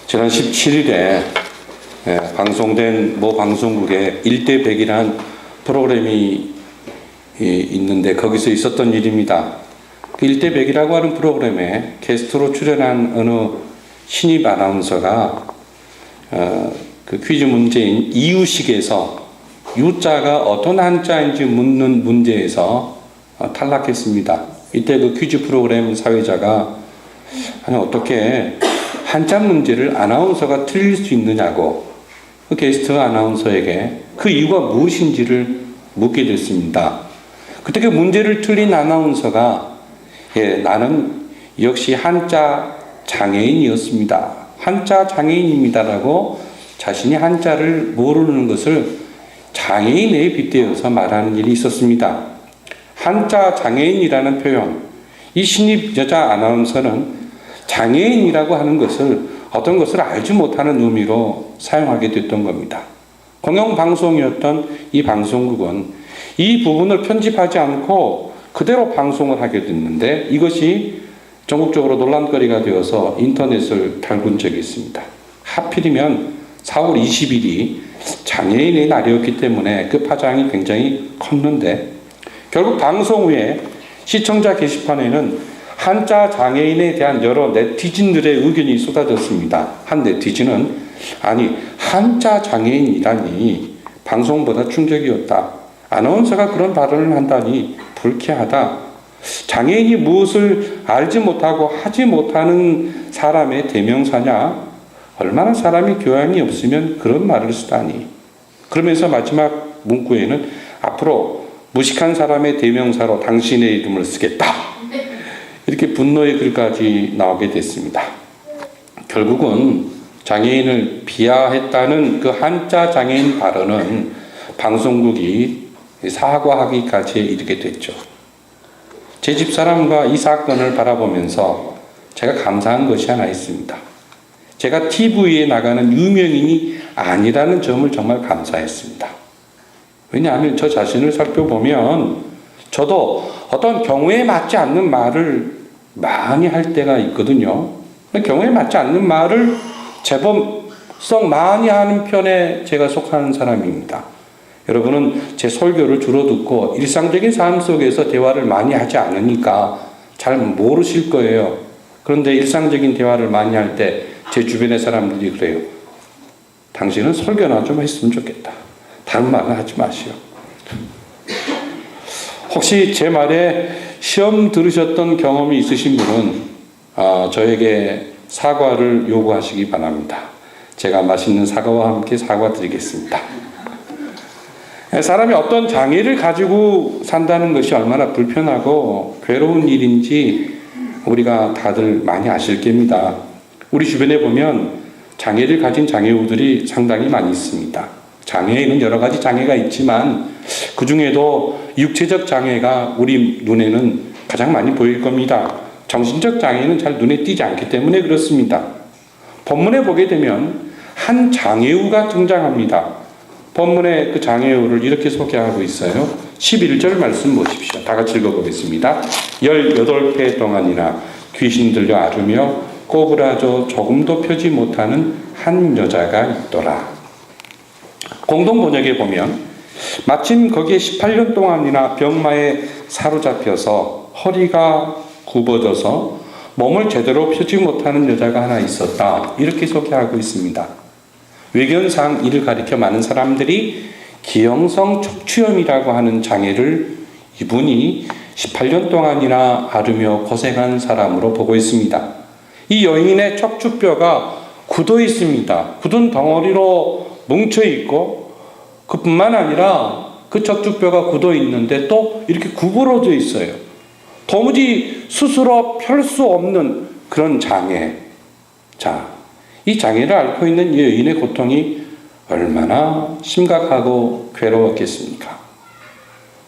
지난 17일에 방송된 모 방송국에 1대 100이라는 프로그램이 있는데 거기서 있었던 일입니다. 그 1대 100이라고 하는 프로그램에 게스트로 출연한 어느 신입 아나운서가 그 퀴즈 문제인 이유식에서 유자가 어떤 한자인지 묻는 문제에서 탈락했습니다. 이때 그 퀴즈 프로그램 사회자가 아니 어떻게 한자 문제를 아나운서가 틀릴 수 있느냐고 그 게스트 아나운서에게 그 이유가 무엇인지를 묻게 됐습니다. 그때 그 문제를 틀린 아나운서가 나는 역시 한자 장애인이었습니다. 한자 장애인입니다라고 자신이 한자를 모르는 것을 장애인에 빗대어서 말하는 일이 있었습니다. 한자 장애인이라는 표현, 이 신입 여자 아나운서는 장애인이라고 하는 것을 어떤 것을 알지 못하는 의미로 사용하게 됐던 겁니다. 공영방송이었던 이 방송국은 이 부분을 편집하지 않고 그대로 방송을 하게 됐는데 이것이 전국적으로 논란거리가 되어서 인터넷을 달군 적이 있습니다. 하필이면 4월 20일이 장애인의 날이었기 때문에 그 파장이 굉장히 컸는데 결국 방송 후에 시청자 게시판에는 한자 장애인에 대한 여러 네티즌들의 의견이 쏟아졌습니다. 한 네티즌은 아니 한자 장애인이라니 방송보다 충격이었다. 아나운서가 그런 발언을 한다니 불쾌하다. 장애인이 무엇을 알지 못하고 하지 못하는 사람의 대명사냐? 얼마나 사람이 교양이 없으면 그런 말을 쓰다니. 그러면서 마지막 문구에는 앞으로 무식한 사람의 대명사로 당신의 이름을 쓰겠다. 이렇게 분노의 글까지 나오게 됐습니다. 결국은 장애인을 비하했다는 그 한자 장애인 발언은 방송국이 사과하기까지 이르게 됐죠. 제 집사람과 이 사건을 바라보면서 제가 감사한 것이 하나 있습니다. 제가 TV에 나가는 유명인이 아니라는 점을 정말 감사했습니다. 왜냐하면 저 자신을 살펴보면 저도 어떤 경우에 맞지 않는 말을 많이 할 때가 있거든요. 경우에 맞지 않는 말을 제법 썩 많이 하는 편에 제가 속하는 사람입니다. 여러분은 제 설교를 주로 듣고 일상적인 삶 속에서 대화를 많이 하지 않으니까 잘 모르실 거예요. 그런데 일상적인 대화를 많이 할 때 제 주변의 사람들이 그래요. 당신은 설교나 좀 했으면 좋겠다. 다른 말은 하지 마시오. 혹시 제 말에 시험 들으셨던 경험이 있으신 분은 저에게 사과를 요구하시기 바랍니다. 제가 맛있는 사과와 함께 사과드리겠습니다. 사람이 어떤 장애를 가지고 산다는 것이 얼마나 불편하고 괴로운 일인지 우리가 다들 많이 아실 겁니다. 우리 주변에 보면 장애를 가진 장애우들이 상당히 많이 있습니다. 장애에는 여러 가지 장애가 있지만 그 중에도 육체적 장애가 우리 눈에는 가장 많이 보일 겁니다. 정신적 장애는 잘 눈에 띄지 않기 때문에 그렇습니다. 본문에 보게 되면 한 장애우가 등장합니다. 본문의 그 장애우를 이렇게 소개하고 있어요. 11절 말씀 보십시오. 다 같이 읽어보겠습니다. 18회 동안이나 귀신 들려 앓으며 꼬부라져 조금도 펴지 못하는 한 여자가 있더라. 공동 번역에 보면 마침 거기에 18년 동안이나 병마에 사로잡혀서 허리가 굽어져서 몸을 제대로 펴지 못하는 여자가 하나 있었다. 이렇게 소개하고 있습니다. 외견상 이를 가리켜 많은 사람들이 기형성 척추염이라고 하는 장애를 이분이 18년 동안이나 앓으며 고생한 사람으로 보고 있습니다. 이 여인의 척추뼈가 굳어 있습니다. 굳은 덩어리로 뭉쳐 있고 그뿐만 아니라 그 척추뼈가 굳어 있는데 또 이렇게 구부러져 있어요. 도무지 스스로 펼 수 없는 그런 장애. 자, 이 장애를 앓고 있는 이 여인의 고통이 얼마나 심각하고 괴로웠겠습니까?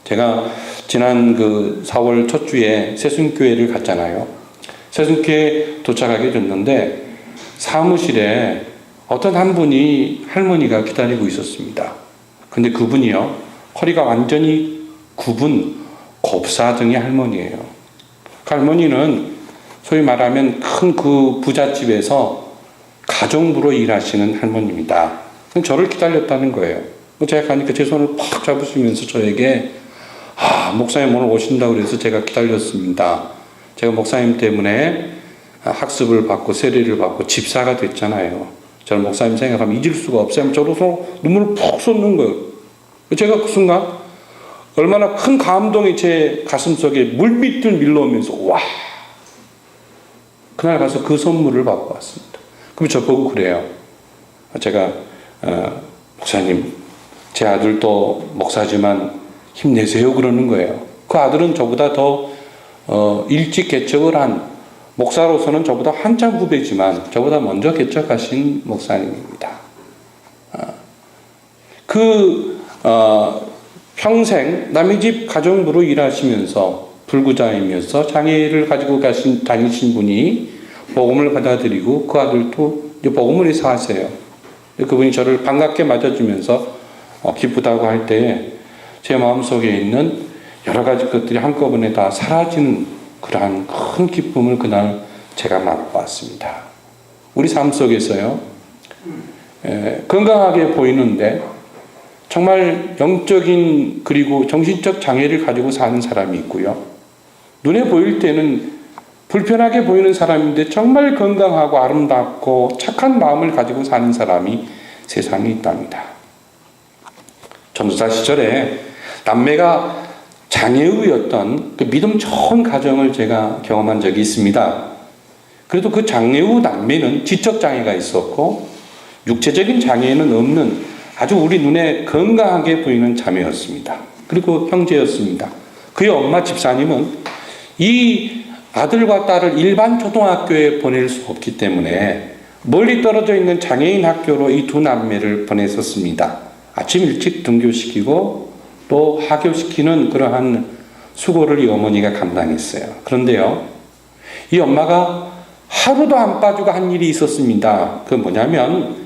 제가 지난 그 4월 첫 주에 새순교회를 갔잖아요. 새순교회에 도착하게 됐는데 사무실에 어떤 한 분이 할머니가 기다리고 있었습니다. 근데 그분이요, 허리가 완전히 굽은 곱사등의 할머니예요. 그 할머니는 소위 말하면 큰 그 부잣집에서 가정부로 일하시는 할머니입니다. 저를 기다렸다는 거예요. 제가 가니까 제 손을 팍 잡으시면서 저에게 목사님 오늘 오신다고 그래서 제가 기다렸습니다. 제가 목사님 때문에 학습을 받고 세례를 받고 집사가 됐잖아요. 저는 목사님 생각하면 잊을 수가 없어요. 저로서 눈물을 푹 쏟는 거예요. 제가 그 순간 얼마나 큰 감동이 제 가슴속에 물빛을 밀러오면서 와, 그날 가서 그 선물을 받고 왔습니다. 그럼 저 보고 그래요. 제가 목사님, 제 아들도 목사지만 힘내세요 그러는 거예요. 그 아들은 저보다 더 일찍 개척을 한 목사로서는 저보다 한참 후배지만 저보다 먼저 개척하신 목사님입니다. 평생 남의 집 가정부로 일하시면서 불구자이면서 장애를 가지고 다니신 분이 복음을 받아들이고 그 아들도 이제 복음을 해서 하세요. 그분이 저를 반갑게 맞아주면서 기쁘다고 할 때 제 마음속에 있는 여러 가지 것들이 한꺼번에 다 사라지는 그러한 큰 기쁨을 그날 제가 맛보았습니다. 우리 삶 속에서요, 건강하게 보이는데 정말 영적인 그리고 정신적 장애를 가지고 사는 사람이 있고요. 눈에 보일 때는 불편하게 보이는 사람인데 정말 건강하고 아름답고 착한 마음을 가지고 사는 사람이 세상에 있답니다. 전도사 시절에 남매가 장애우였던 그 믿음 좋은 가정을 제가 경험한 적이 있습니다. 그래도 그 장애우 남매는 지적 장애가 있었고 육체적인 장애는 없는 아주 우리 눈에 건강하게 보이는 자매였습니다. 그리고 형제였습니다. 그의 엄마 집사님은 이 아들과 딸을 일반 초등학교에 보낼 수 없기 때문에 멀리 떨어져 있는 장애인 학교로 이 두 남매를 보냈었습니다. 아침 일찍 등교시키고 또 하교시키는 그러한 수고를 이 어머니가 감당했어요. 그런데요, 이 엄마가 하루도 안 빠지고 한 일이 있었습니다. 그건 뭐냐면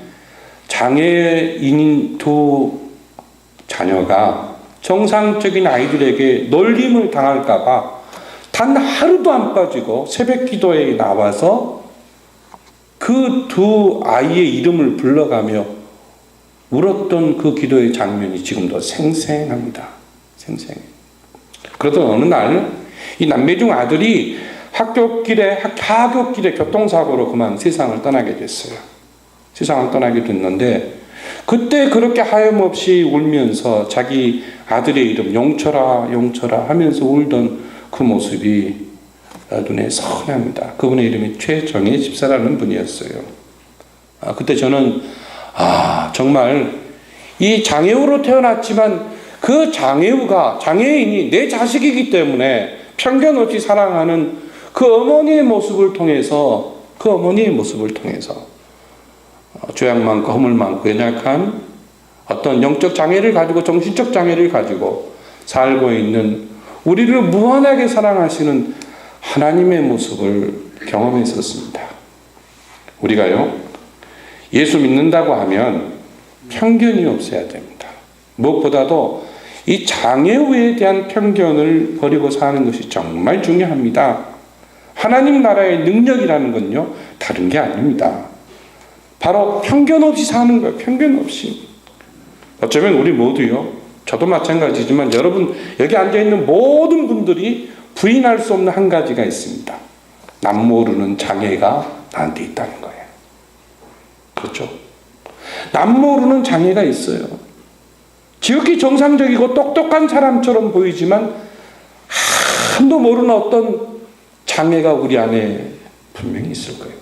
장애인인 두 자녀가 정상적인 아이들에게 놀림을 당할까봐 단 하루도 안 빠지고 새벽 기도에 나와서 그 두 아이의 이름을 불러가며 울었던 그 기도의 장면이 지금도 생생합니다. 생생해. 그러던 어느 날 이 남매 중 아들이 하굣길에 교통사고로 그만 세상을 떠나게 됐어요. 세상을 떠나게 됐는데 그때 그렇게 하염없이 울면서 자기 아들의 이름 용철아 용철아 하면서 울던 그 모습이 눈에 선합니다. 그분의 이름이 최정혜 집사라는 분이었어요. 그때 저는 정말 이 장애우로 태어났지만 그 장애인이 내 자식이기 때문에 편견 없이 사랑하는 그 어머니의 모습을 통해서 죄악 많고 허물 많고 연약한 어떤 영적 장애를 가지고 정신적 장애를 가지고 살고 있는 우리를 무한하게 사랑하시는 하나님의 모습을 경험했었습니다. 우리가요, 예수 믿는다고 하면 편견이 없어야 됩니다. 무엇보다도 이 장애우에 대한 편견을 버리고 사는 것이 정말 중요합니다. 하나님 나라의 능력이라는 건요, 다른 게 아닙니다. 바로 편견 없이 사는 거예요. 편견 없이. 어쩌면 우리 모두요, 저도 마찬가지지만 여러분 여기 앉아있는 모든 분들이 부인할 수 없는 한 가지가 있습니다. 남 모르는 장애가 나한테 있다는 거예요. 그렇죠? 남 모르는 장애가 있어요. 지극히 정상적이고 똑똑한 사람처럼 보이지만 한도 모르는 어떤 장애가 우리 안에 분명히 있을 거예요.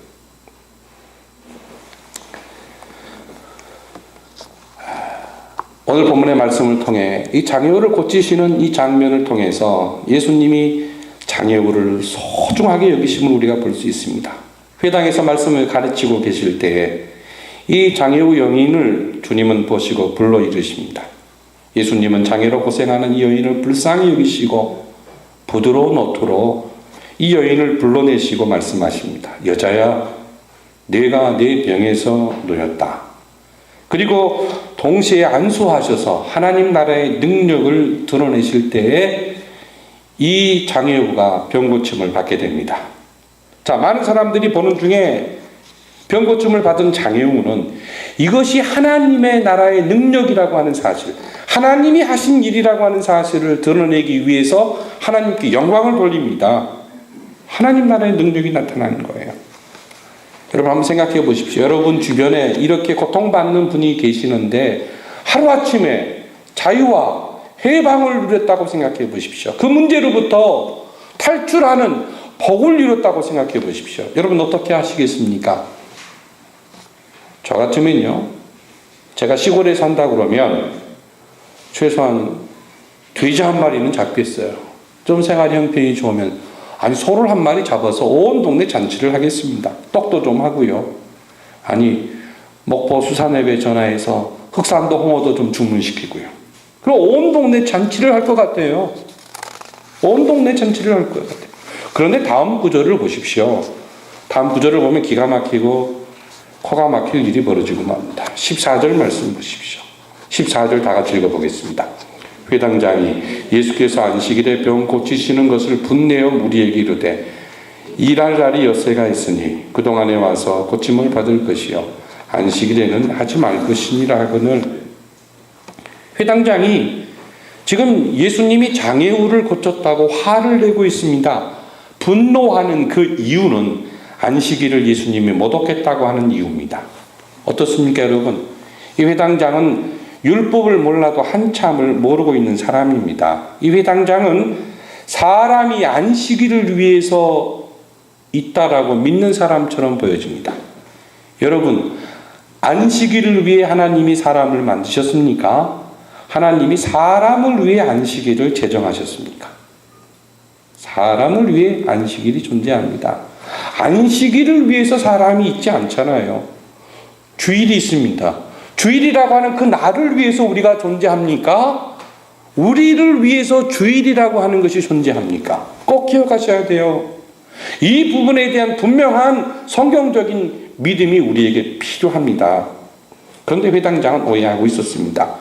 오늘 본문의 말씀을 통해 이 장애우를 고치시는 이 장면을 통해서 예수님이 장애우를 소중하게 여기심을 우리가 볼 수 있습니다. 회당에서 말씀을 가르치고 계실 때에 이 장애우 여인을 주님은 보시고 불러 이르십니다. 예수님은 장애로 고생하는 이 여인을 불쌍히 여기시고 부드러운 어투로 이 여인을 불러내시고 말씀하십니다. 여자야, 내가 내 병에서 놓였다. 그리고 동시에 안수하셔서 하나님 나라의 능력을 드러내실 때에 이 장애우가 병고침을 받게 됩니다. 자, 많은 사람들이 보는 중에 병 고침을 받은 장애웅은 이것이 하나님의 나라의 능력이라고 하는 사실, 하나님이 하신 일이라고 하는 사실을 드러내기 위해서 하나님께 영광을 돌립니다. 하나님 나라의 능력이 나타나는 거예요. 여러분 한번 생각해 보십시오. 여러분 주변에 이렇게 고통받는 분이 계시는데 하루아침에 자유와 해방을 누렸다고 생각해 보십시오. 그 문제로부터 탈출하는 복을 이뤘다고 생각해 보십시오. 여러분 어떻게 하시겠습니까? 저 같으면요, 제가 시골에 산다 그러면 최소한 돼지 한 마리는 잡겠어요. 좀 생활 형편이 좋으면 아니 소를 한 마리 잡아서 온 동네 잔치를 하겠습니다. 떡도 좀 하고요. 아니 목포 수산읍에 전화해서 흑산도 홍어도 좀 주문시키고요. 그럼 온 동네 잔치를 할 것 같아요. 온 동네 잔치를 할 것 같아요. 그런데 다음 구절을 보십시오. 다음 구절을 보면 기가 막히고 코가 막힐 일이 벌어지고 맙니다. 14절 말씀 보십시오. 14절 다 같이 읽어보겠습니다. 회당장이 예수께서 안식일에 병 고치시는 것을 분내어 무리에게 이르되 일할 날이 엿새가 있으니 그동안에 와서 고침을 받을 것이요 안식일에는 하지 말 것이니라 하거늘. 회당장이 지금 예수님이 장애우를 고쳤다고 화를 내고 있습니다. 분노하는 그 이유는 안식일을 예수님이 못 얻겠다고 하는 이유입니다. 어떻습니까 여러분? 이 회당장은 율법을 몰라도 한참을 모르고 있는 사람입니다. 이 회당장은 사람이 안식일을 위해서 있다라고 믿는 사람처럼 보여집니다. 여러분, 안식일을 위해 하나님이 사람을 만드셨습니까? 하나님이 사람을 위해 안식일을 제정하셨습니까? 사람을 위해 안식일이 존재합니다. 안식일을 위해서 사람이 있지 않잖아요. 주일이 있습니다. 주일이라고 하는 그 날을 위해서 우리가 존재합니까? 우리를 위해서 주일이라고 하는 것이 존재합니까? 꼭 기억하셔야 돼요. 이 부분에 대한 분명한 성경적인 믿음이 우리에게 필요합니다. 그런데 회당장은 오해하고 있었습니다.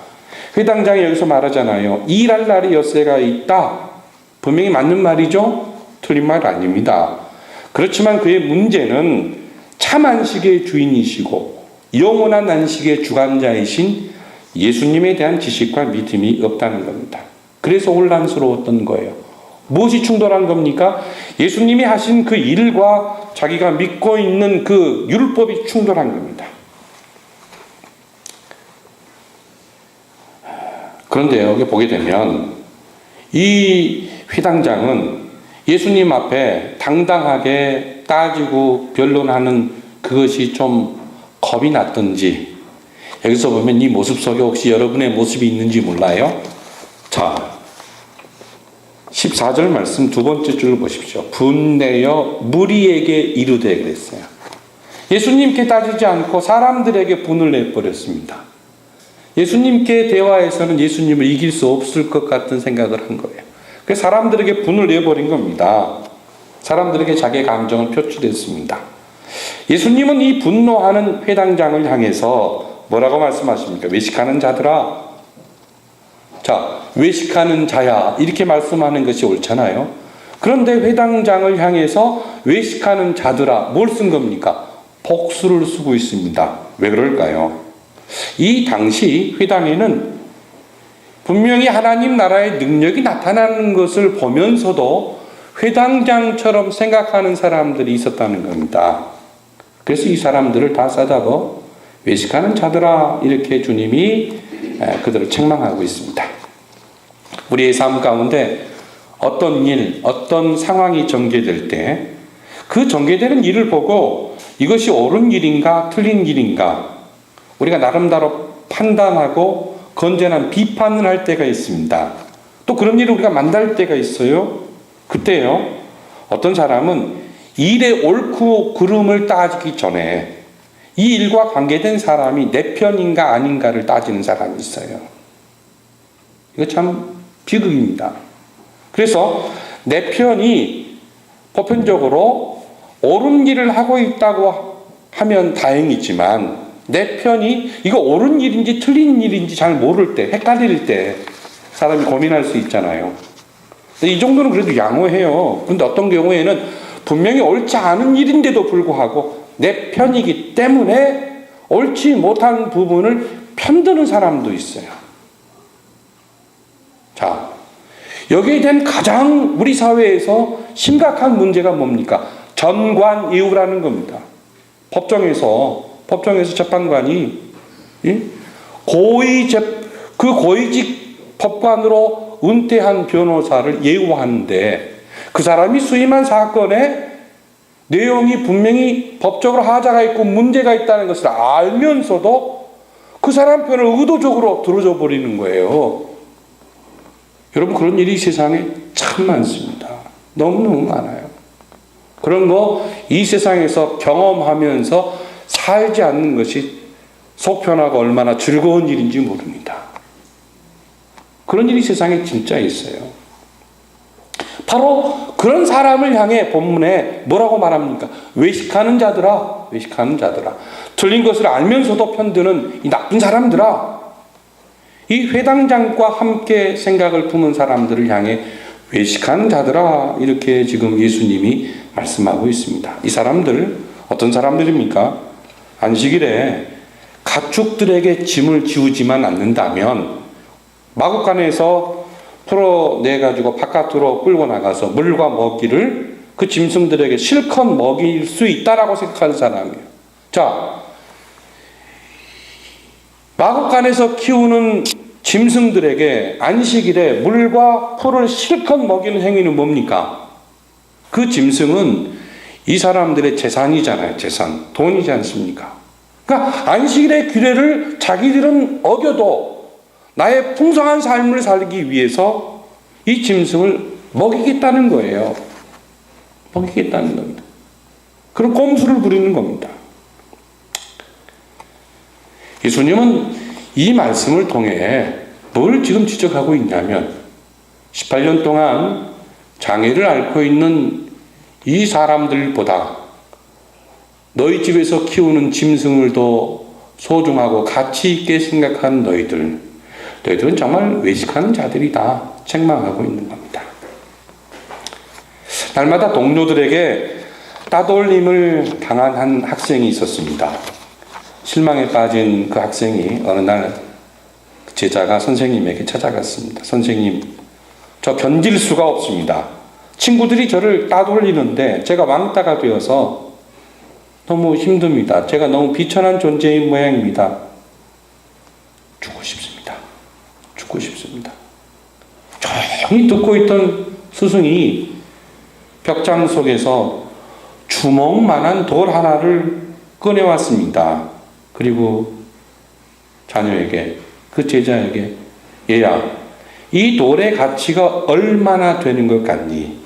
회당장이 여기서 말하잖아요. 일할 날이 엿새가 있다. 분명히 맞는 말이죠? 틀린 말 아닙니다. 그렇지만 그의 문제는 참 안식의 주인이시고 영원한 안식의 주관자이신 예수님에 대한 지식과 믿음이 없다는 겁니다. 그래서 혼란스러웠던 거예요. 무엇이 충돌한 겁니까? 예수님이 하신 그 일과 자기가 믿고 있는 그 율법이 충돌한 겁니다. 그런데 여기 보게 되면 이 회당장은 예수님 앞에 당당하게 따지고 변론하는 그것이 좀 겁이 났던지, 여기서 보면 이 모습 속에 혹시 여러분의 모습이 있는지 몰라요? 자, 14절 말씀 두 번째 줄을 보십시오. 분내어 무리에게 이르되 그랬어요. 예수님께 따지지 않고 사람들에게 분을 내버렸습니다. 예수님께 대화에서는 예수님을 이길 수 없을 것 같은 생각을 한 거예요. 그래서 사람들에게 분을 내버린 겁니다. 사람들에게 자기의 감정을 표출했습니다. 예수님은 이 분노하는 회당장을 향해서 뭐라고 말씀하십니까? 외식하는 자들아. 자, 외식하는 자야 이렇게 말씀하는 것이 옳잖아요. 그런데 회당장을 향해서 외식하는 자들아 뭘 쓴 겁니까? 복수를 쓰고 있습니다. 왜 그럴까요? 이 당시 회당에는 분명히 하나님 나라의 능력이 나타나는 것을 보면서도 회당장처럼 생각하는 사람들이 있었다는 겁니다. 그래서 이 사람들을 다 싸잡아 외식하는 자들아 이렇게 주님이 그들을 책망하고 있습니다. 우리의 삶 가운데 어떤 일, 어떤 상황이 전개될 때 그 전개되는 일을 보고 이것이 옳은 일인가 틀린 일인가 우리가 나름대로 판단하고 건전한 비판을 할 때가 있습니다. 또 그런 일을 우리가 만날 때가 있어요. 그때요, 어떤 사람은 일의 옳고 그름을 따지기 전에 이 일과 관계된 사람이 내 편인가 아닌가를 따지는 사람이 있어요. 이거 참 비극입니다. 그래서 내 편이 보편적으로 옳은 일을 하고 있다고 하면 다행이지만 내 편이 이거 옳은 일인지 틀린 일인지 잘 모를 때, 헷갈릴 때 사람이 고민할 수 있잖아요. 이 정도는 그래도 양호해요. 근데 어떤 경우에는 분명히 옳지 않은 일인데도 불구하고 내 편이기 때문에 옳지 못한 부분을 편드는 사람도 있어요. 자, 여기에 대한 가장 우리 사회에서 심각한 문제가 뭡니까? 전관이유라는 겁니다. 법정에서 재판관이 고위직 법관으로 은퇴한 변호사를 예우하는데 그 사람이 수임한 사건에 내용이 분명히 법적으로 하자가 있고 문제가 있다는 것을 알면서도 그 사람 편을 의도적으로 들어줘 버리는 거예요. 여러분, 그런 일이 세상에 참 많습니다. 너무너무 많아요. 그런 거 이 세상에서 경험하면서 살지 않는 것이 속 편하고 얼마나 즐거운 일인지 모릅니다. 그런 일이 세상에 진짜 있어요. 바로 그런 사람을 향해 본문에 뭐라고 말합니까? 외식하는 자들아, 외식하는 자들아. 틀린 것을 알면서도 편드는 이 나쁜 사람들아. 이 회당장과 함께 생각을 품은 사람들을 향해 외식하는 자들아, 이렇게 지금 예수님이 말씀하고 있습니다. 이 사람들 어떤 사람들입니까? 안식일에 가축들에게 짐을 지우지만 않는다면 마구간에서 풀어내가지고 바깥으로 끌고 나가서 물과 먹이를 그 짐승들에게 실컷 먹일 수 있다라고 생각하는 사람이에요. 자, 마구간에서 키우는 짐승들에게 안식일에 물과 풀을 실컷 먹이는 행위는 뭡니까? 그 짐승은 이 사람들의 재산이잖아요. 재산, 돈이지 않습니까? 그러니까 안식일의 규례를 자기들은 어겨도 나의 풍성한 삶을 살기 위해서 이 짐승을 먹이겠다는 거예요. 먹이겠다는 겁니다. 그런 꼼수를 부리는 겁니다. 예수님은 이 말씀을 통해 뭘 지금 지적하고 있냐면 18년 동안 장애를 앓고 있는 이 사람들보다 너희 집에서 키우는 짐승을 더 소중하고 가치 있게 생각하는 너희들은 정말 외식하는 자들이다 책망하고 있는 겁니다. 날마다 동료들에게 따돌림을 당한 한 학생이 있었습니다. 실망에 빠진 그 학생이 어느 날 제자가 선생님에게 찾아갔습니다. 선생님, 저 견딜 수가 없습니다. 친구들이 저를 따돌리는데 제가 왕따가 되어서 너무 힘듭니다. 제가 너무 비천한 존재인 모양입니다. 죽고 싶습니다. 죽고 싶습니다. 조용히 듣고 있던 스승이 벽장 속에서 주먹만한 돌 하나를 꺼내왔습니다. 그리고 자녀에게, 그 제자에게, 얘야, 이 돌의 가치가 얼마나 되는 것 같니?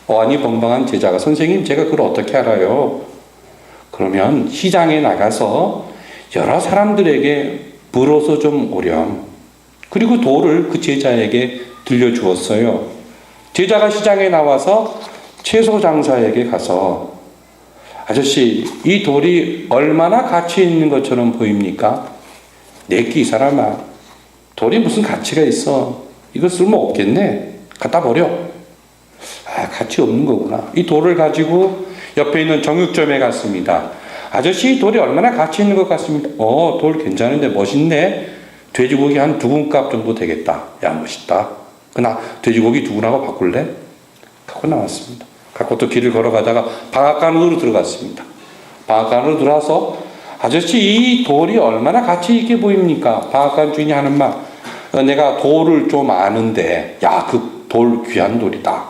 어안이 벙벙한 제자가, 선생님, 제가 그걸 어떻게 알아요? 그러면 시장에 나가서 여러 사람들에게 물어서 좀 오렴. 그리고 돌을 그 제자에게 들려주었어요. 제자가 시장에 나와서 채소 장사에게 가서, 아저씨, 이 돌이 얼마나 가치 있는 것처럼 보입니까? 내끼 이 사람아, 돌이 무슨 가치가 있어? 이거 쓸모 없겠네. 갖다 버려. 아, 가치 없는 거구나. 이 돌을 가지고 옆에 있는 정육점에 갔습니다. 아저씨, 이 돌이 얼마나 가치 있는 것 같습니다. 돌 괜찮은데 멋있네. 돼지고기 한 2근값 정도 되겠다. 야, 멋있다. 그나 돼지고기 2근하고 바꿀래? 갖고 나왔습니다. 갖고 또 길을 걸어가다가 방앗간으로 들어갔습니다. 방앗간으로 들어와서, 아저씨, 이 돌이 얼마나 가치 있게 보입니까? 방앗간 주인이 하는 말, 내가 돌을 좀 아는데, 야, 그 돌 귀한 돌이다.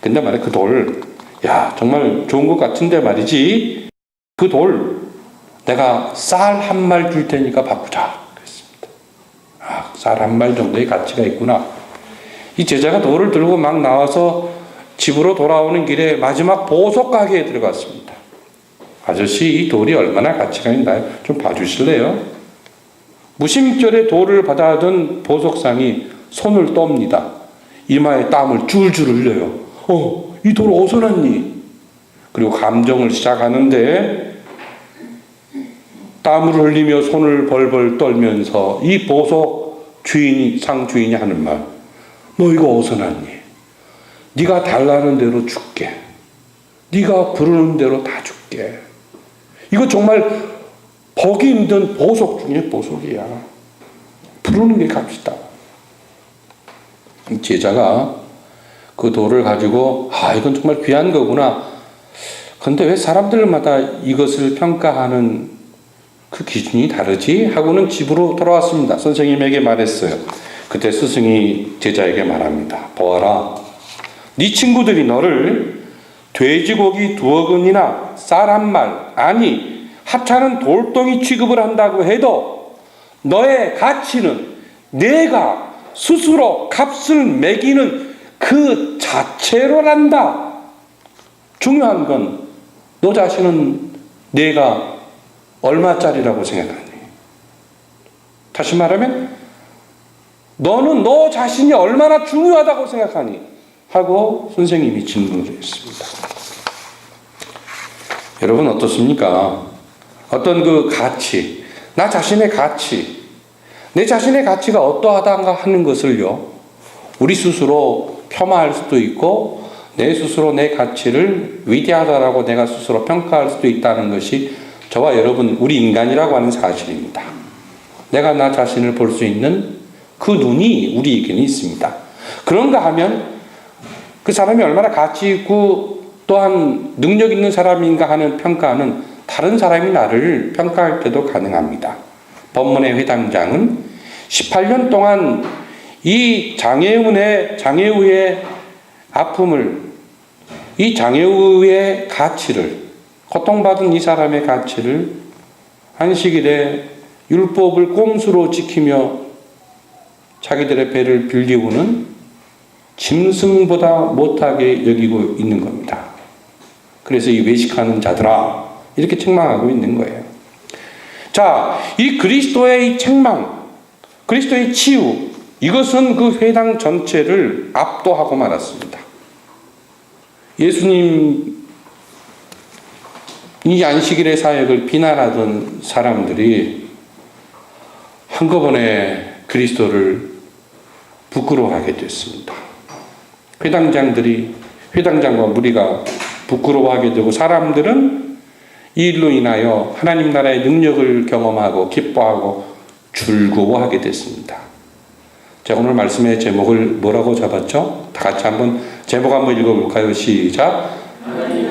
근데 말이야, 그 돌, 야, 정말 좋은 것 같은데 말이지, 그 돌 내가 쌀 한 말 줄 테니까 바꾸자. 그랬습니다. 아, 쌀 한 말 정도의 가치가 있구나. 이 제자가 돌을 들고 막 나와서 집으로 돌아오는 길에 마지막 보석 가게에 들어갔습니다. 아저씨, 이 돌이 얼마나 가치가 있나요? 좀 봐주실래요? 무심결에 돌을 받아든 보석상이 손을 떱니다. 이마에 땀을 줄줄 흘려요. 이 돌 어디서 났니? 그리고 감정을 시작하는데, 땀을 흘리며 손을 벌벌 떨면서 이 보석 상 주인이 하는 말, 너 이거 어디서 났니? 네가 달라는 대로 줄게. 네가 부르는 대로 다 줄게. 이거 정말 보기 힘든 보석 중에 보석이야. 부르는 게 값이다. 제자가 그 돌을 가지고 이건 정말 귀한 거구나. 근데 왜 사람들마다 이것을 평가하는 그 기준이 다르지? 하고는 집으로 돌아왔습니다. 선생님에게 말했어요. 그때 스승이 제자에게 말합니다. 보아라, 네 친구들이 너를 돼지고기 2어근이나 쌀 한 말, 아니 하찮은 돌덩이 취급을 한다고 해도 너의 가치는 내가 스스로 값을 매기는 그 자체로란다. 중요한 건 너 자신은 내가 얼마짜리라고 생각하니? 다시 말하면 너는 너 자신이 얼마나 중요하다고 생각하니? 하고 선생님이 질문을 했습니다. 여러분 어떻습니까? 어떤 그 가치, 나 자신의 가치, 내 자신의 가치가 어떠하다가 하는 것을요, 우리 스스로 폄하할 수도 있고 내 스스로 내 가치를 위대하다라고 내가 스스로 평가할 수도 있다는 것이 저와 여러분, 우리 인간이라고 하는 사실입니다. 내가 나 자신을 볼 수 있는 그 눈이 우리에게는 있습니다. 그런가 하면 그 사람이 얼마나 가치 있고 또한 능력 있는 사람인가 하는 평가는 다른 사람이 나를 평가할 때도 가능합니다. 본문의 회당장은 18년 동안 이 장애우의 아픔을, 이 장애우의 가치를, 고통받은 이 사람의 가치를 안식일에 율법을 꼼수로 지키며 자기들의 배를 빌리우는 짐승보다 못하게 여기고 있는 겁니다. 그래서 이 외식하는 자들아, 이렇게 책망하고 있는 거예요. 자, 이 그리스도의 이 책망, 그리스도의 치유, 이것은 그 회당 전체를 압도하고 말았습니다. 예수님 이 안식일의 사역을 비난하던 사람들이 한꺼번에 그리스도를 부끄러워하게 됐습니다. 회당장과 무리가 부끄러워하게 되고 사람들은 이 일로 인하여 하나님 나라의 능력을 경험하고 기뻐하고 즐거워하게 됐습니다. 제가 오늘 말씀의 제목을 뭐라고 잡았죠? 다 같이 한번 제목 한번 읽어볼까요? 시작.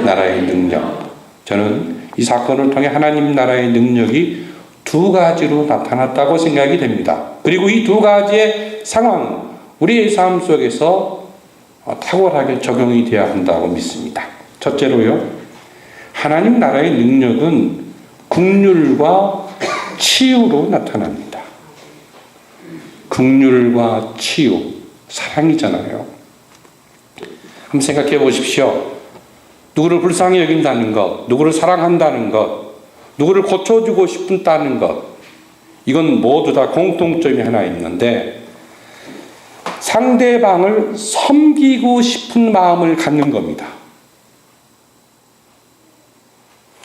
나라의 능력. 저는 이 사건을 통해 하나님 나라의 능력이 2가지로 나타났다고 생각이 됩니다. 그리고 이 2가지의 상황, 우리의 삶 속에서 탁월하게 적용이 되어야 한다고 믿습니다. 첫째로요, 하나님 나라의 능력은 긍휼과 치유로 나타납니다. 긍휼과 치유, 사랑이잖아요. 한번 생각해 보십시오. 누구를 불쌍히 여긴다는 것, 누구를 사랑한다는 것, 누구를 고쳐주고 싶다는 것, 이건 모두 다 공통점이 하나 있는데 상대방을 섬기고 싶은 마음을 갖는 겁니다.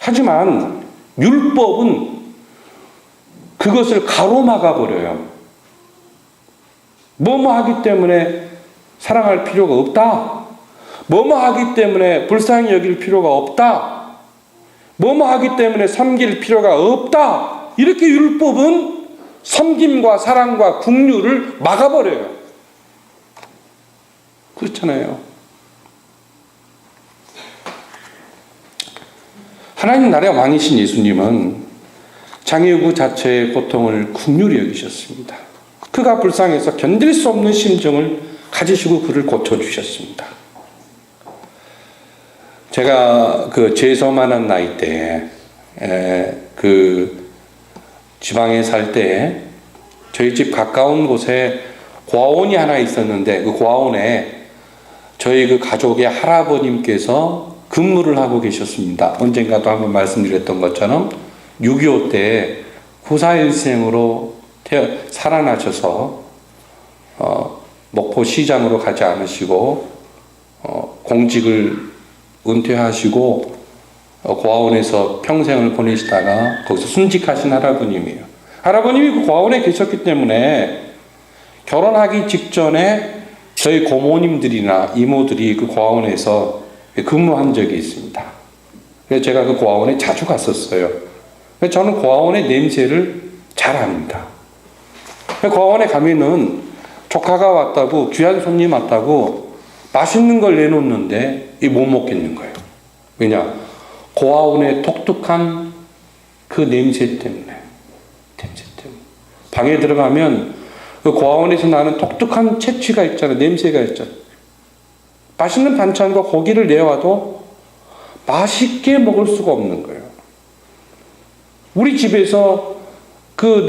하지만 율법은 그것을 가로막아 버려요. 뭐뭐 하기 때문에 사랑할 필요가 없다. 뭐뭐 하기 때문에 불쌍히 여길 필요가 없다. 뭐뭐 하기 때문에 섬길 필요가 없다. 이렇게 율법은 섬김과 사랑과 긍휼을 막아버려요. 그렇잖아요. 하나님 나라의 왕이신 예수님은 장애우 그 자체의 고통을 긍휼히 여기셨습니다. 그가 불쌍해서 견딜 수 없는 심정을 가지시고 그를 고쳐주셨습니다. 제가 그 재서만한 나이 때, 그 지방에 살 때 저희 집 가까운 곳에 고아원이 하나 있었는데 그 고아원에 저희 그 가족의 할아버님께서 근무를 하고 계셨습니다. 언젠가도 한번 말씀드렸던 것처럼 6.25 때 9.4일생으로 살아나셔서 목포 시장으로 가지 않으시고 공직을 은퇴하시고 고아원에서 평생을 보내시다가 거기서 순직하신 할아버님이에요. 할아버님이 그 고아원에 계셨기 때문에 결혼하기 직전에 저희 고모님들이나 이모들이 그 고아원에서 근무한 적이 있습니다. 그래서 제가 그 고아원에 자주 갔었어요. 저는 고아원의 냄새를 잘 압니다. 고아원에 가면은 조카가 왔다고, 귀한 손님 왔다고 맛있는 걸 내놓는데 못 먹겠는 거예요. 왜냐? 고아원의 독특한 그 냄새 때문에. 방에 들어가면 그 고아원에서 나는 독특한 채취가 있잖아요. 냄새가 있잖아요. 맛있는 반찬과 고기를 내와도 맛있게 먹을 수가 없는 거예요. 우리 집에서 그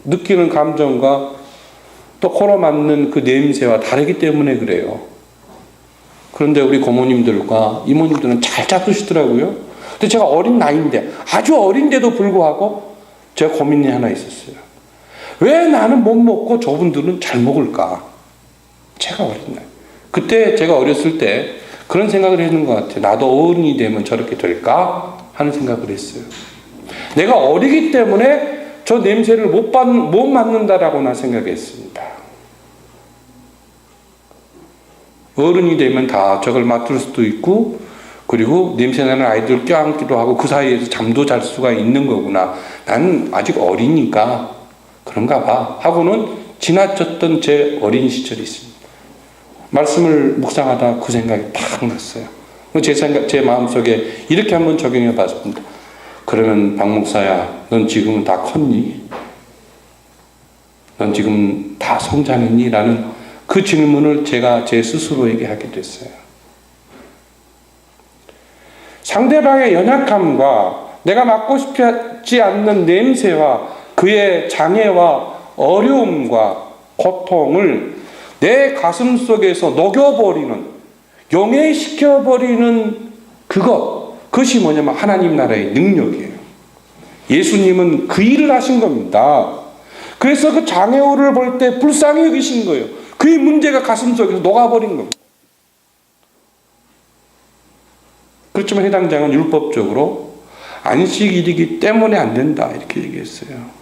느끼는 감정과 또 코로 맡는 그 냄새와 다르기 때문에 그래요. 그런데 우리 고모님들과 이모님들은 잘 잡수시더라고요. 근데 제가 어린 나이인데, 아주 어린데도 불구하고 제가 고민이 하나 있었어요. 왜 나는 못 먹고 저분들은 잘 먹을까? 제가 어린 나이. 그때 제가 어렸을 때 그런 생각을 했는 것 같아요. 나도 어른이 되면 저렇게 될까? 하는 생각을 했어요. 내가 어리기 때문에 저 냄새를 못 맡는다라고 나 생각했습니다. 어른이 되면 다 저걸 맡을 수도 있고, 그리고 냄새나는 아이들 껴안기도 하고 그 사이에서 잠도 잘 수가 있는 거구나. 나는 아직 어리니까 그런가 봐 하고는 지나쳤던 제 어린 시절이 있습니다. 말씀을 묵상하다 그 생각이 딱 났어요. 제 마음속에 이렇게 한번 적용해 봤습니다. 그러면 박 목사야, 넌 지금은 다 컸니? 넌 지금 다 성장했니? 라는 그 질문을 제가 제 스스로에게 하게 됐어요. 상대방의 연약함과 내가 맡고 싶지 않는 냄새와 그의 장애와 어려움과 고통을 내 가슴 속에서 녹여버리는, 용해시켜버리는 그것이 뭐냐면 하나님 나라의 능력이에요. 예수님은 그 일을 하신 겁니다. 그래서 그 장애우를 볼 때 불쌍히 여기신 거예요. 그의 문제가 가슴 속에서 녹아버린 겁니다. 그렇지만 해당 장은 율법적으로 안식일이기 때문에 안 된다 이렇게 얘기했어요.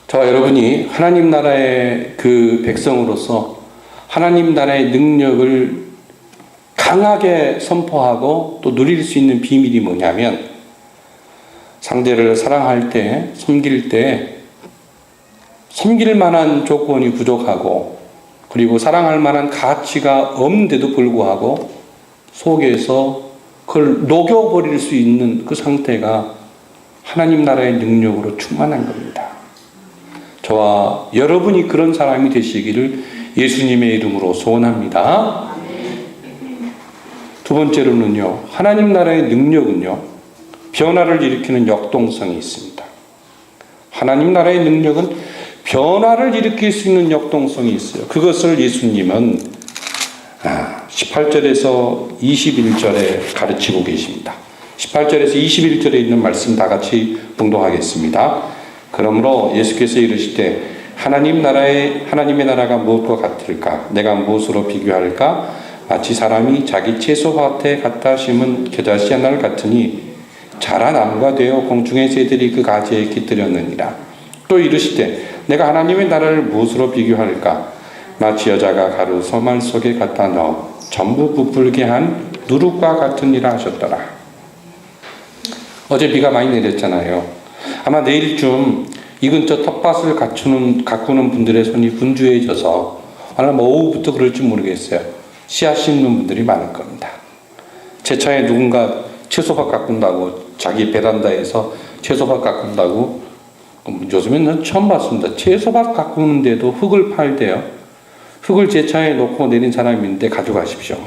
저와 여러분이 하나님 나라의 그 백성으로서 하나님 나라의 능력을 강하게 선포하고 또 누릴 수 있는 비밀이 뭐냐면, 상대를 사랑할 때, 섬길 때 섬길 만한 조건이 부족하고, 그리고 사랑할 만한 가치가 없는데도 불구하고 속에서 그걸 녹여버릴 수 있는 그 상태가 하나님 나라의 능력으로 충만한 겁니다. 저와 여러분이 그런 사람이 되시기를 예수님의 이름으로 소원합니다. 두 번째로는요, 하나님 나라의 능력은요, 변화를 일으키는 역동성이 있습니다. 하나님 나라의 능력은 변화를 일으킬 수 있는 역동성이 있어요. 그것을 예수님은 18절에서 21절에 가르치고 계십니다. 18절에서 21절에 있는 말씀 다 같이 봉독하겠습니다. 그러므로 예수께서 이르시되 하나님의 나라가 무엇과 같을까? 내가 무엇으로 비교할까? 마치 사람이 자기 채소밭에 갖다 심은 겨자씨 하나를 같으니 자라 나무가 되어 공중의 새들이 그 가지에 깃들였느니라. 또 이르시되 내가 하나님의 나라를 무엇으로 비교할까? 마치 여자가 가루 소말 속에 갖다 넣어 전부 부풀게 한 누룩과 같으니라 하셨더라. 어제 비가 많이 내렸잖아요. 아마 내일쯤 이 근처 텃밭을 가꾸는 분들의 손이 분주해져서 아마 오후부터 그럴지 모르겠어요. 씨앗 심는 분들이 많을 겁니다. 제 차에 누군가 채소밭 가꾼다고, 자기 베란다에서 채소밭 가꾼다고, 요즘에는 처음 봤습니다. 채소밭 가꾸는데도 흙을 팔대요. 흙을 제 차에 놓고 내린 사람이 있는데 가져가십시오.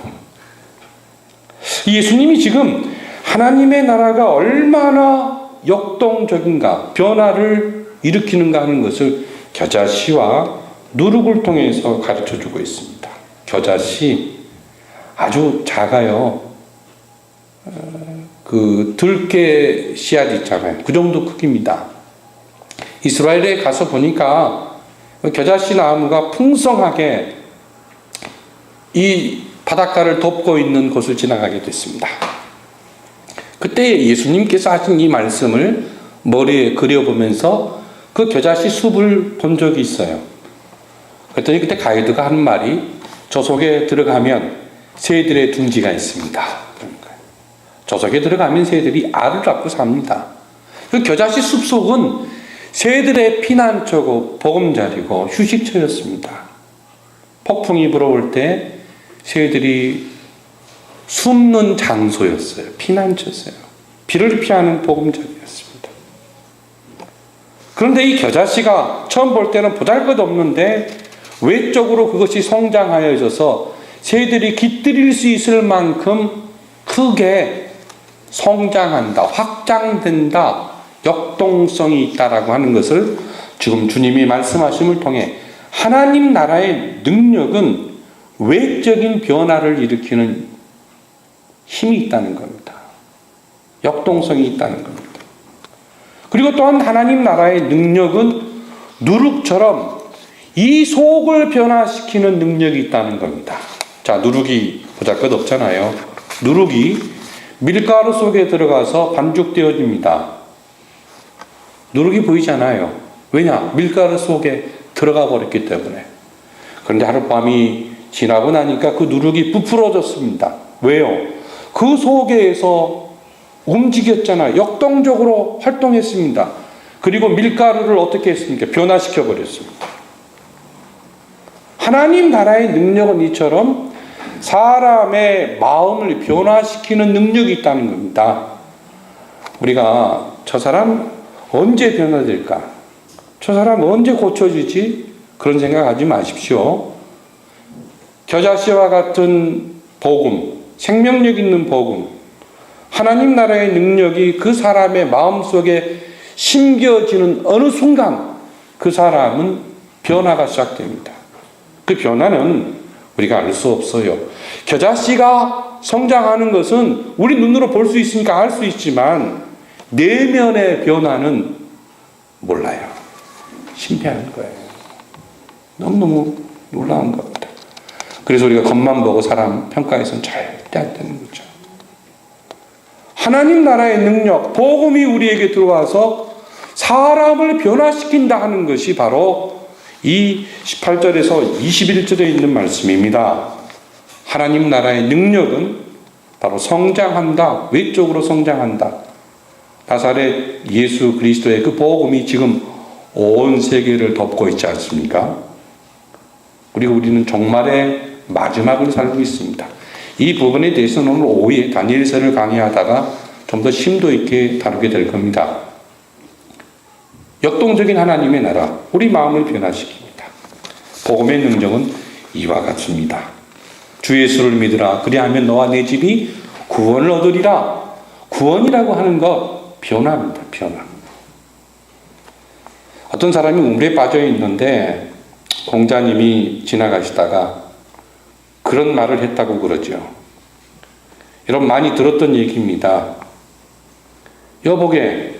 예수님이 지금 하나님의 나라가 얼마나 역동적인가, 변화를 일으키는가 하는 것을 겨자씨와 누룩을 통해서 가르쳐주고 있습니다. 겨자씨 아주 작아요. 그 들깨 씨앗 있잖아요. 그 정도 크기입니다. 이스라엘에 가서 보니까 겨자씨 나무가 풍성하게 이 바닷가를 덮고 있는 곳을 지나가게 됐습니다. 그때 예수님께서 하신 이 말씀을 머리에 그려보면서 그 겨자씨 숲을 본 적이 있어요. 그랬더니 그때 가이드가 한 말이, 저 속에 들어가면 새들의 둥지가 있습니다. 저 속에 들어가면 새들이 알을 갖고 삽니다. 그 겨자씨 숲속은 새들의 피난처고 보금자리고 휴식처였습니다. 폭풍이 불어올 때 새들이 숨는 장소였어요. 피난처였어요. 비를 피하는 보금자리였습니다. 그런데 이 겨자씨가 처음 볼 때는 보잘것없는데 외적으로 그것이 성장하여져서 새들이 깃들일 수 있을 만큼 크게 성장한다, 확장된다, 역동성이 있다라고 하는 것을 지금 주님이 말씀하심을 통해 하나님 나라의 능력은 외적인 변화를 일으키는 힘이 있다는 겁니다. 역동성이 있다는 겁니다. 그리고 또한 하나님 나라의 능력은 누룩처럼 이 속을 변화시키는 능력이 있다는 겁니다. 자, 누룩이 보잘것없잖아요. 누룩이 밀가루 속에 들어가서 반죽되어집니다. 누룩이 보이지 않아요. 왜냐? 밀가루 속에 들어가 버렸기 때문에. 그런데 하룻밤이 지나고 나니까 그 누룩이 부풀어졌습니다. 왜요? 그 속에서 움직였잖아요. 역동적으로 활동했습니다. 그리고 밀가루를 어떻게 했습니까? 변화시켜 버렸습니다. 하나님 나라의 능력은 이처럼 사람의 마음을 변화시키는 능력이 있다는 겁니다. 우리가 저 사람 언제 변화될까? 저 사람 언제 고쳐지지? 그런 생각하지 마십시오. 겨자씨와 같은 복음, 생명력 있는 복음, 하나님 나라의 능력이 그 사람의 마음속에 심겨지는 어느 순간 그 사람은 변화가 시작됩니다. 그 변화는 우리가 알 수 없어요. 겨자씨가 성장하는 것은 우리 눈으로 볼 수 있으니까 알 수 있지만 내면의 변화는 몰라요. 신비한 거예요. 너무너무 놀라운 겁니다. 그래서 우리가 겉만 보고 사람 평가해서는 절대 안 되는 거죠. 하나님 나라의 능력, 복음이 우리에게 들어와서 사람을 변화시킨다 하는 것이 바로 이 18절에서 21절에 있는 말씀입니다. 하나님 나라의 능력은 바로 성장한다. 외적으로 성장한다. 나사렛 예수 그리스도의 그 복음이 지금 온 세계를 덮고 있지 않습니까? 그리고 우리는 종말의 마지막을 살고 있습니다. 이 부분에 대해서는 오늘 오후에 다니엘서를 강의하다가 좀 더 심도 있게 다루게 될 겁니다. 역동적인 하나님의 나라, 우리 마음을 변화시킵니다. 복음의 능력은 이와 같습니다. 주 예수를 믿으라. 그리하면 너와 내 집이 구원을 얻으리라. 구원이라고 하는 것, 변화입니다. 변화. 어떤 사람이 우물에 빠져 있는데 공자님이 지나가시다가 그런 말을 했다고 그러죠. 여러분 많이 들었던 얘기입니다. 여보게,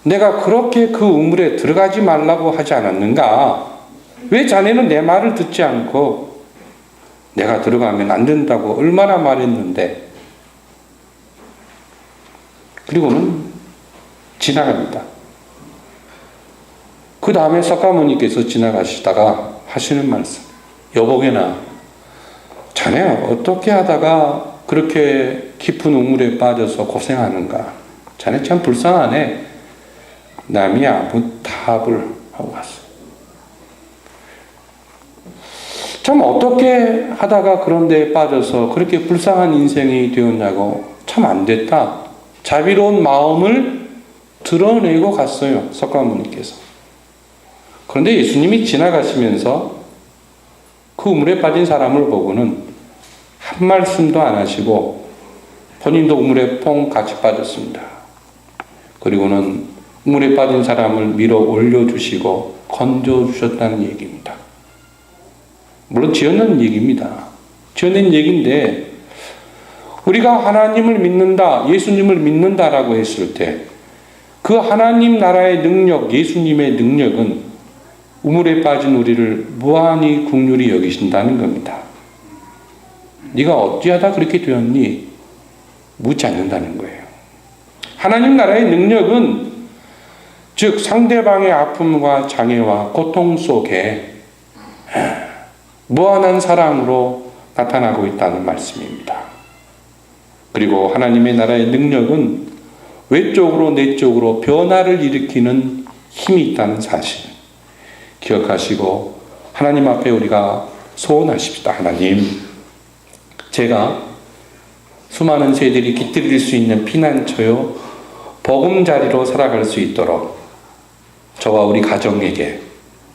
내가 그렇게 그 우물에 들어가지 말라고 하지 않았는가? 왜 자네는 내 말을 듣지 않고 내가 들어가면 안 된다고 얼마나 말했는데? 그리고는 지나갑니다. 그 다음에 석가모니께서 지나가시다가 하시는 말씀. 여보게나, 자네 어떻게 하다가 그렇게 깊은 우물에 빠져서 고생하는가? 자네 참 불쌍하네. 남이 아무 답을 하고 갔어요. 참 어떻게 하다가 그런 데에 빠져서 그렇게 불쌍한 인생이 되었냐고. 참 안 됐다. 자비로운 마음을 드러내고 갔어요. 석가모니께서. 그런데 예수님이 지나가시면서 그 우물에 빠진 사람을 보고는 한 말씀도 안 하시고 본인도 우물에 퐁 같이 빠졌습니다. 그리고는 우물에 빠진 사람을 밀어 올려주시고 건져주셨다는 얘기입니다. 물론 지어낸 얘기입니다. 지어낸 얘기인데 우리가 하나님을 믿는다, 예수님을 믿는다라고 했을 때 그 하나님 나라의 능력, 예수님의 능력은 우물에 빠진 우리를 무한히 긍휼히 여기신다는 겁니다. 네가 어찌하다 그렇게 되었니? 묻지 않는다는 거예요. 하나님 나라의 능력은 즉 상대방의 아픔과 장애와 고통 속에 무한한 사랑으로 나타나고 있다는 말씀입니다. 그리고 하나님의 나라의 능력은 외적으로 내적으로 변화를 일으키는 힘이 있다는 사실 기억하시고 하나님 앞에 우리가 소원하십시다. 하나님, 제가 수많은 새들이 깃들일 수 있는 피난처요 보금자리로 살아갈 수 있도록 저와 우리 가정에게,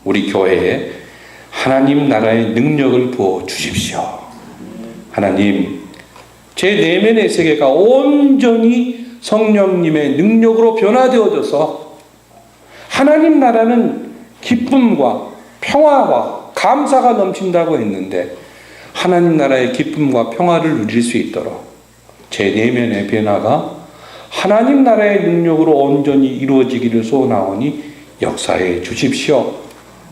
우리 교회에 하나님 나라의 능력을 부어 주십시오. 하나님, 제 내면의 세계가 온전히 성령님의 능력으로 변화되어져서 하나님 나라는 기쁨과 평화와 감사가 넘친다고 했는데 하나님 나라의 기쁨과 평화를 누릴 수 있도록 제 내면의 변화가 하나님 나라의 능력으로 온전히 이루어지기를 소원하오니 역사해 주십시오.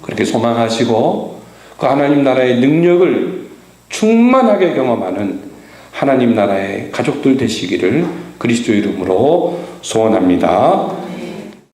그렇게 소망하시고 그 하나님 나라의 능력을 충만하게 경험하는 하나님 나라의 가족들 되시기를 그리스도 이름으로 소원합니다.